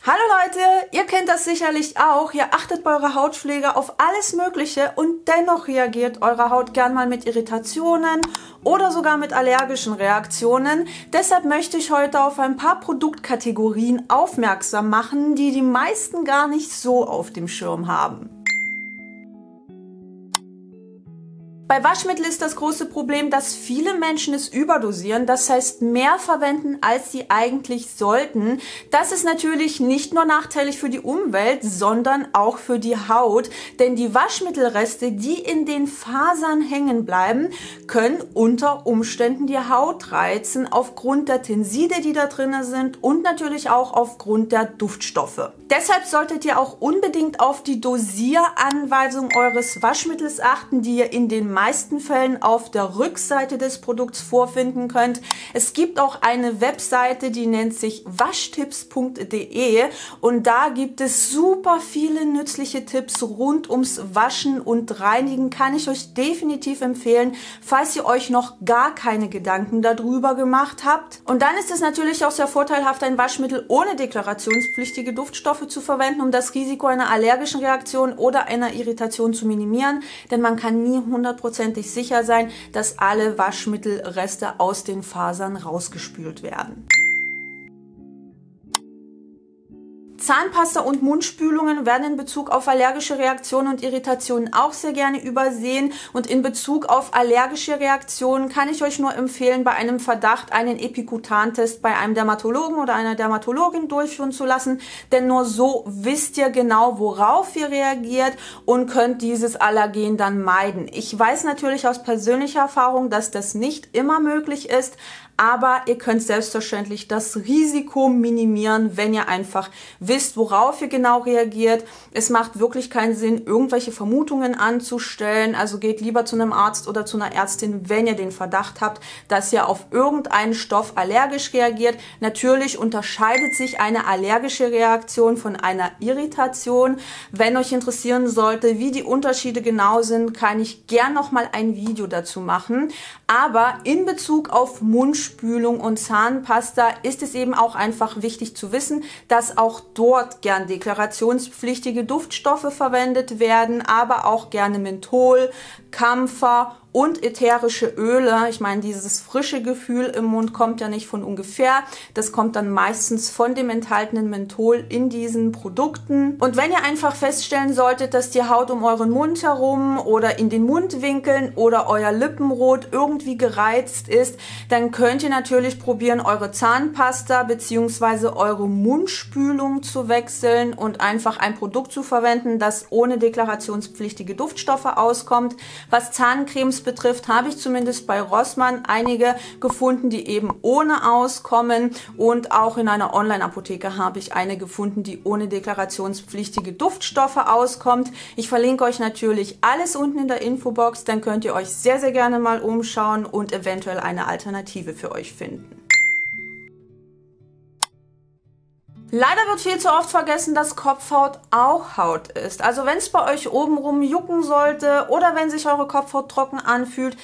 Hallo Leute, ihr kennt das sicherlich auch. Ihr achtet bei eurer Hautpflege auf alles Mögliche und dennoch reagiert eure Haut gern mal mit Irritationen oder sogar mit allergischen Reaktionen. Deshalb möchte ich heute auf ein paar Produktkategorien aufmerksam machen, die die meisten gar nicht so auf dem Schirm haben. Bei Waschmittel ist das große Problem, dass viele Menschen es überdosieren, das heißt mehr verwenden, als sie eigentlich sollten. Das ist natürlich nicht nur nachteilig für die Umwelt, sondern auch für die Haut, denn die Waschmittelreste, die in den Fasern hängen bleiben, können unter Umständen die Haut reizen, aufgrund der Tenside, die da drin sind und natürlich auch aufgrund der Duftstoffe. Deshalb solltet ihr auch unbedingt auf die Dosieranweisung eures Waschmittels achten, die ihr in den meisten Fällen auf der Rückseite des Produkts vorfinden könnt. Es gibt auch eine Webseite, die nennt sich waschtipps.de und da gibt es super viele nützliche Tipps rund ums Waschen und Reinigen. Kann ich euch definitiv empfehlen, falls ihr euch noch gar keine Gedanken darüber gemacht habt. Und dann ist es natürlich auch sehr vorteilhaft, ein Waschmittel ohne deklarationspflichtige Duftstoffe zu verwenden, um das Risiko einer allergischen Reaktion oder einer Irritation zu minimieren, denn man kann nie 100% sicher sein, dass alle Waschmittelreste aus den Fasern rausgespült werden. Zahnpasta und Mundspülungen werden in Bezug auf allergische Reaktionen und Irritationen auch sehr gerne übersehen. Und in Bezug auf allergische Reaktionen kann ich euch nur empfehlen, bei einem Verdacht einen Epikutantest bei einem Dermatologen oder einer Dermatologin durchführen zu lassen. Denn nur so wisst ihr genau, worauf ihr reagiert und könnt dieses Allergen dann meiden. Ich weiß natürlich aus persönlicher Erfahrung, dass das nicht immer möglich ist. Aber ihr könnt selbstverständlich das Risiko minimieren, wenn ihr einfach wisst, worauf ihr genau reagiert. Es macht wirklich keinen Sinn, irgendwelche Vermutungen anzustellen. Also geht lieber zu einem Arzt oder zu einer Ärztin, wenn ihr den Verdacht habt, dass ihr auf irgendeinen Stoff allergisch reagiert. Natürlich unterscheidet sich eine allergische Reaktion von einer Irritation. Wenn euch interessieren sollte, wie die Unterschiede genau sind, kann ich gern nochmal ein Video dazu machen. Aber in Bezug auf Mundspülung und Zahnpasta ist es eben auch einfach wichtig zu wissen, dass auch dort gern deklarationspflichtige Duftstoffe verwendet werden, aber auch gerne Menthol, Kampfer und ätherische Öle. Ich meine, dieses frische Gefühl im Mund kommt ja nicht von ungefähr. Das kommt dann meistens von dem enthaltenen Menthol in diesen Produkten. Und wenn ihr einfach feststellen solltet, dass die Haut um euren Mund herum oder in den Mundwinkeln oder euer Lippenrot irgendwie gereizt ist, dann könnt ihr natürlich probieren, eure Zahnpasta bzw. eure Mundspülung zu wechseln und einfach ein Produkt zu verwenden, das ohne deklarationspflichtige Duftstoffe auskommt. Was Zahncremes betrifft, habe ich zumindest bei Rossmann einige gefunden, die eben ohne auskommen, und auch in einer Online-Apotheke habe ich eine gefunden, die ohne deklarationspflichtige Duftstoffe auskommt. Ich verlinke euch natürlich alles unten in der Infobox, dann könnt ihr euch sehr, sehr gerne mal umschauen und eventuell eine Alternative für euch finden. Leider wird viel zu oft vergessen, dass Kopfhaut auch Haut ist. Also wenn es bei euch obenrum jucken sollte oder wenn sich eure Kopfhaut trocken anfühlt,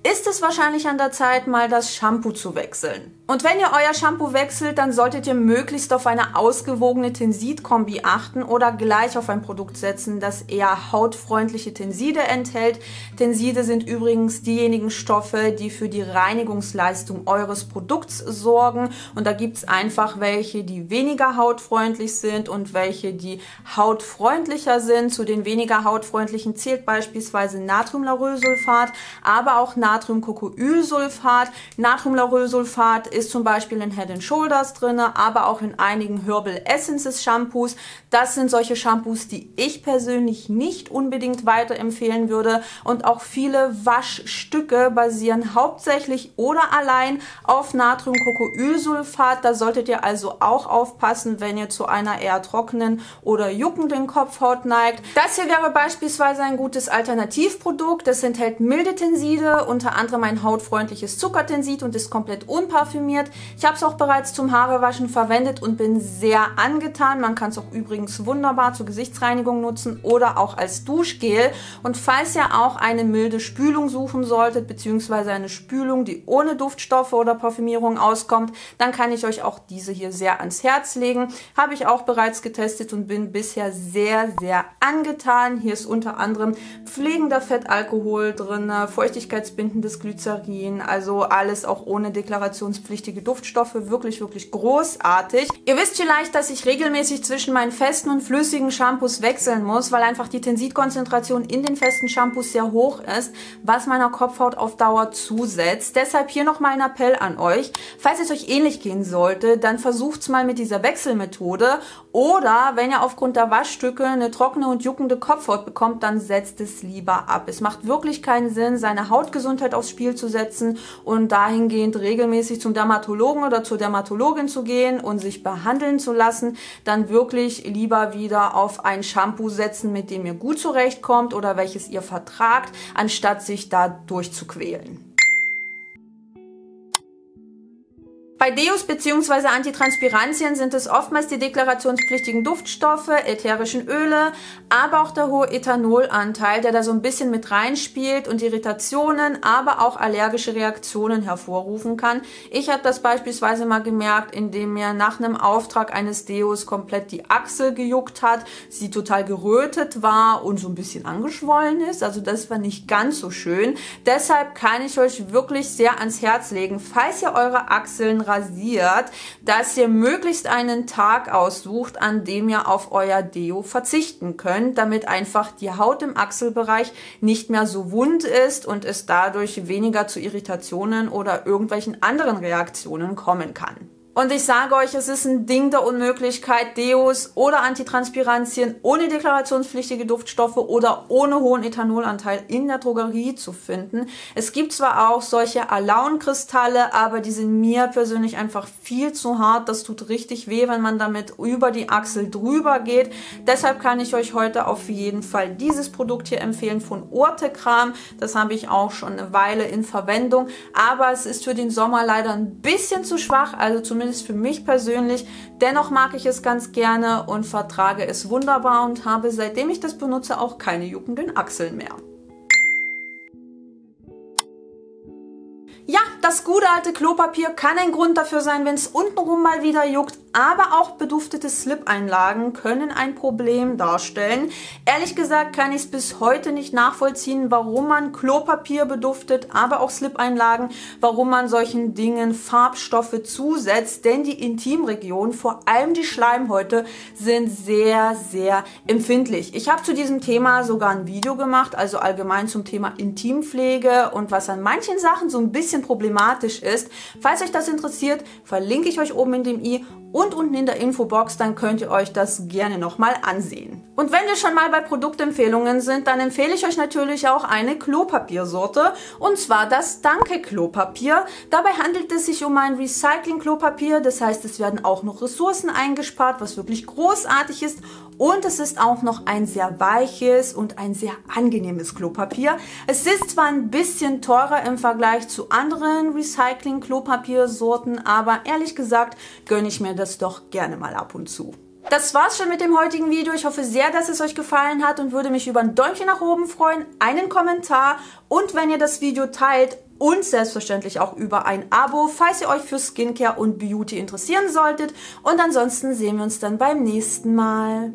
ist es wahrscheinlich an der Zeit, mal das Shampoo zu wechseln. Und wenn ihr euer Shampoo wechselt, dann solltet ihr möglichst auf eine ausgewogene Tensid-Kombi achten oder gleich auf ein Produkt setzen, das eher hautfreundliche Tenside enthält. Tenside sind übrigens diejenigen Stoffe, die für die Reinigungsleistung eures Produkts sorgen. Und da gibt es einfach welche, die weniger hautfreundlich sind und welche, die hautfreundlicher sind. Zu den weniger hautfreundlichen zählt beispielsweise Natriumlaurylsulfat, aber auch Natriumcocoylsulfat. Natriumlaurylsulfat ist zum Beispiel in Head & Shoulders drin, aber auch in einigen Herbal Essences Shampoos. Das sind solche Shampoos, die ich persönlich nicht unbedingt weiterempfehlen würde. Und auch viele Waschstücke basieren hauptsächlich oder allein auf Natriumcocoylsulfat. Da solltet ihr also auch aufpassen, wenn ihr zu einer eher trockenen oder juckenden Kopfhaut neigt. Das hier wäre beispielsweise ein gutes Alternativprodukt. Das enthält milde Tenside, unter anderem ein hautfreundliches Zuckertensid und ist komplett unparfümiert. parfümiert. Ich habe es auch bereits zum Haarewaschen verwendet und bin sehr angetan. Man kann es auch übrigens wunderbar zur Gesichtsreinigung nutzen oder auch als Duschgel. Und falls ihr auch eine milde Spülung suchen solltet, beziehungsweise eine Spülung, die ohne Duftstoffe oder Parfümierung auskommt, dann kann ich euch auch diese hier sehr ans Herz legen. Habe ich auch bereits getestet und bin bisher sehr, sehr angetan. Hier ist unter anderem pflegender Fettalkohol drin, feuchtigkeitsbindendes Glycerin, also alles auch ohne deklarationspflichtige Duftstoffe. Wirklich, wirklich großartig. Ihr wisst vielleicht, dass ich regelmäßig zwischen meinen festen und flüssigen Shampoos wechseln muss, weil einfach die Tensidkonzentration in den festen Shampoos sehr hoch ist, was meiner Kopfhaut auf Dauer zusetzt. Deshalb hier nochmal ein Appell an euch. Falls es euch ähnlich gehen sollte, dann versucht's mal mit dieser Wechselmethode, oder wenn ihr aufgrund der Waschstücke eine trockene und juckende Kopfhaut bekommt, dann setzt es lieber ab. Es macht wirklich keinen Sinn, seine Hautgesundheit aufs Spiel zu setzen und dahingehend regelmäßig zum Dermatologen oder zur Dermatologin zu gehen und sich behandeln zu lassen. Dann wirklich lieber wieder auf ein Shampoo setzen, mit dem ihr gut zurechtkommt oder welches ihr vertragt, anstatt sich da durchzuquälen. Bei Deos bzw. Antitranspirantien sind es oftmals die deklarationspflichtigen Duftstoffe, ätherischen Öle, aber auch der hohe Ethanolanteil, der da so ein bisschen mit reinspielt und Irritationen, aber auch allergische Reaktionen hervorrufen kann. Ich habe das beispielsweise mal gemerkt, indem mir nach einem Auftrag eines Deos komplett die Achsel gejuckt hat, sie total gerötet war und so ein bisschen angeschwollen ist. Also das war nicht ganz so schön. Deshalb kann ich euch wirklich sehr ans Herz legen, falls ihr eure Achseln rasiert, dass ihr möglichst einen Tag aussucht, an dem ihr auf euer Deo verzichten könnt, damit einfach die Haut im Achselbereich nicht mehr so wund ist und es dadurch weniger zu Irritationen oder irgendwelchen anderen Reaktionen kommen kann. Und ich sage euch, es ist ein Ding der Unmöglichkeit, Deos oder Antitranspirantien ohne deklarationspflichtige Duftstoffe oder ohne hohen Ethanolanteil in der Drogerie zu finden. Es gibt zwar auch solche Alaun-Kristalle, aber die sind mir persönlich einfach viel zu hart. Das tut richtig weh, wenn man damit über die Achsel drüber geht. Deshalb kann ich euch heute auf jeden Fall dieses Produkt hier empfehlen von Urtekram. Das habe ich auch schon eine Weile in Verwendung, aber es ist für den Sommer leider ein bisschen zu schwach, also zumindest für mich persönlich. Dennoch mag ich es ganz gerne und vertrage es wunderbar und habe, seitdem ich das benutze, auch keine juckenden Achseln mehr. Ja, das gute alte Klopapier kann ein Grund dafür sein, wenn es untenrum mal wieder juckt, aber auch beduftete Slip-Einlagen können ein Problem darstellen. Ehrlich gesagt kann ich es bis heute nicht nachvollziehen, warum man Klopapier beduftet, aber auch Slip-Einlagen, warum man solchen Dingen Farbstoffe zusetzt, denn die Intimregionen, vor allem die Schleimhäute, sind sehr, sehr empfindlich. Ich habe zu diesem Thema sogar ein Video gemacht, also allgemein zum Thema Intimpflege und was an manchen Sachen so ein bisschen problematisch ist. Falls euch das interessiert, verlinke ich euch oben in dem i und unten in der Infobox, dann könnt ihr euch das gerne nochmal ansehen. Und wenn wir schon mal bei Produktempfehlungen sind, dann empfehle ich euch natürlich auch eine Klopapiersorte, und zwar das Danke-Klopapier. Dabei handelt es sich um ein Recycling-Klopapier, das heißt, es werden auch noch Ressourcen eingespart, was wirklich großartig ist, und es ist auch noch ein sehr weiches und ein sehr angenehmes Klopapier. Es ist zwar ein bisschen teurer im Vergleich zu anderen Recycling-Klopapiersorten, aber ehrlich gesagt gönne ich mir das doch gerne mal ab und zu. Das war's schon mit dem heutigen Video. Ich hoffe sehr, dass es euch gefallen hat und würde mich über ein Däumchen nach oben freuen, einen Kommentar und wenn ihr das Video teilt und selbstverständlich auch über ein Abo, falls ihr euch für Skincare und Beauty interessieren solltet. Und ansonsten sehen wir uns dann beim nächsten Mal.